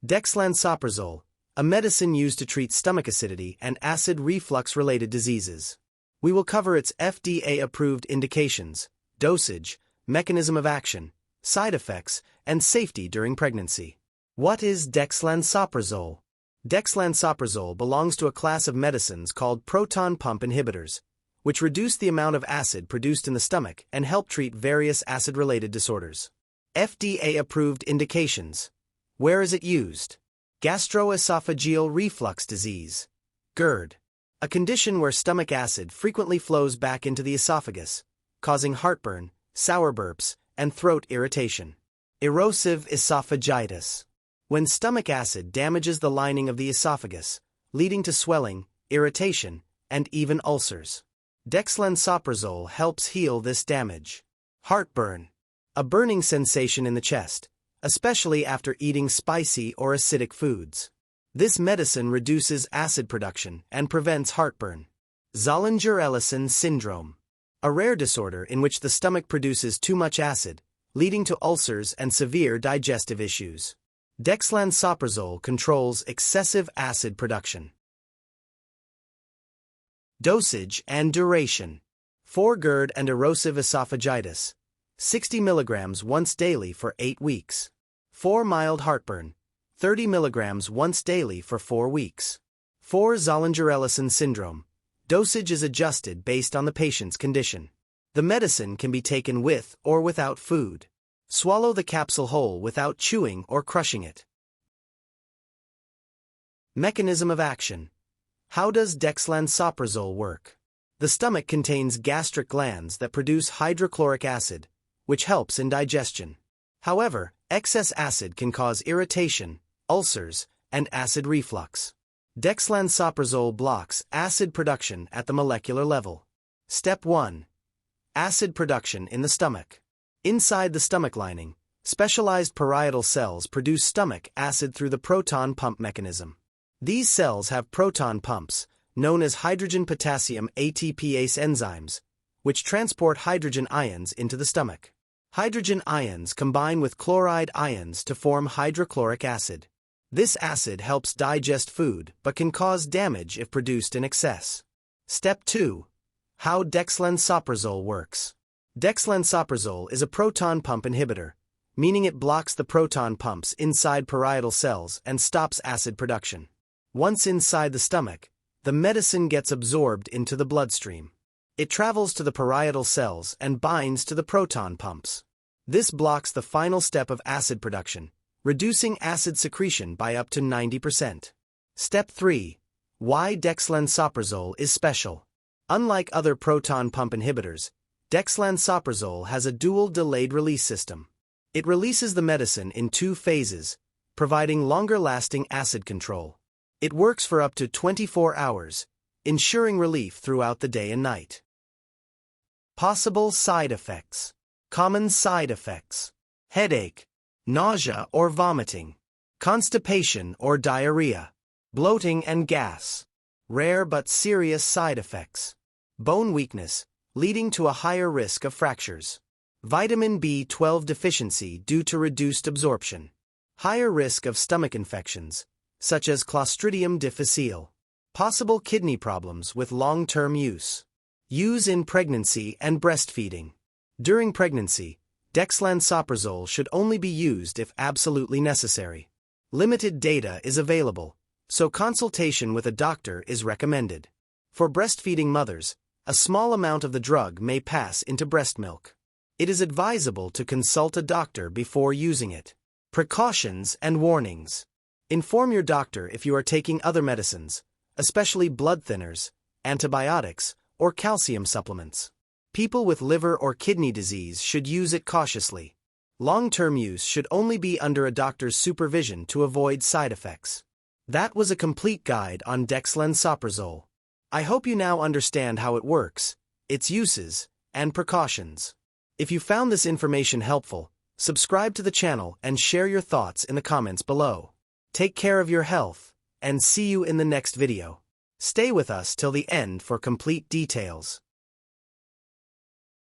Dexlansoprazole, a medicine used to treat stomach acidity and acid reflux-related diseases. We will cover its FDA-approved indications, dosage, mechanism of action, side effects, and safety during pregnancy. What is dexlansoprazole? Dexlansoprazole belongs to a class of medicines called proton pump inhibitors, which reduce the amount of acid produced in the stomach and help treat various acid-related disorders. FDA-approved indications. Where is it used? Gastroesophageal reflux disease, GERD, a condition where stomach acid frequently flows back into the esophagus, causing heartburn, sour burps, and throat irritation. Erosive esophagitis, when stomach acid damages the lining of the esophagus, leading to swelling, irritation, and even ulcers. Dexlansoprazole helps heal this damage. Heartburn, a burning sensation in the chest, especially after eating spicy or acidic foods. This medicine reduces acid production and prevents heartburn. Zollinger-Ellison syndrome, a rare disorder in which the stomach produces too much acid, leading to ulcers and severe digestive issues. Dexlansoprazole controls excessive acid production. Dosage and duration. For GERD and erosive esophagitis, 60 mg once daily for 8 weeks. For mild heartburn, 30 mg once daily for 4 weeks. For Zollinger-Ellison syndrome, dosage is adjusted based on the patient's condition. The medicine can be taken with or without food. Swallow the capsule whole without chewing or crushing it. Mechanism of action. How does dexlansoprazole work? The stomach contains gastric glands that produce hydrochloric acid, which helps in digestion. However, excess acid can cause irritation, ulcers, and acid reflux. Dexlansoprazole blocks acid production at the molecular level. Step 1. Acid production in the stomach. Inside the stomach lining, specialized parietal cells produce stomach acid through the proton pump mechanism. These cells have proton pumps, known as hydrogen-potassium ATPase enzymes, which transport hydrogen ions into the stomach. Hydrogen ions combine with chloride ions to form hydrochloric acid. This acid helps digest food but can cause damage if produced in excess. Step 2. How dexlansoprazole works. Dexlansoprazole is a proton pump inhibitor, meaning it blocks the proton pumps inside parietal cells and stops acid production. Once inside the stomach, the medicine gets absorbed into the bloodstream. It travels to the parietal cells and binds to the proton pumps. This blocks the final step of acid production, reducing acid secretion by up to 90%. Step 3. Why dexlansoprazole is special. Unlike other proton pump inhibitors, dexlansoprazole has a dual delayed release system. It releases the medicine in 2 phases, providing longer-lasting acid control. It works for up to 24 hours, ensuring relief throughout the day and night. Possible side effects. Common side effects: headache, nausea or vomiting, constipation or diarrhea, bloating and gas. Rare but serious side effects: bone weakness, leading to a higher risk of fractures. Vitamin B12 deficiency due to reduced absorption. Higher risk of stomach infections, such as Clostridium difficile. Possible kidney problems with long-term use. Use in pregnancy and breastfeeding. During pregnancy, dexlansoprazole should only be used if absolutely necessary. Limited data is available, so consultation with a doctor is recommended. For breastfeeding mothers, a small amount of the drug may pass into breast milk. It is advisable to consult a doctor before using it. Precautions and warnings. Inform your doctor if you are taking other medicines, especially blood thinners, antibiotics, or calcium supplements. People with liver or kidney disease should use it cautiously. Long-term use should only be under a doctor's supervision to avoid side effects. That was a complete guide on dexlansoprazole. I hope you now understand how it works, its uses, and precautions. If you found this information helpful, subscribe to the channel and share your thoughts in the comments below. Take care of your health, and see you in the next video. Stay with us till the end for complete details.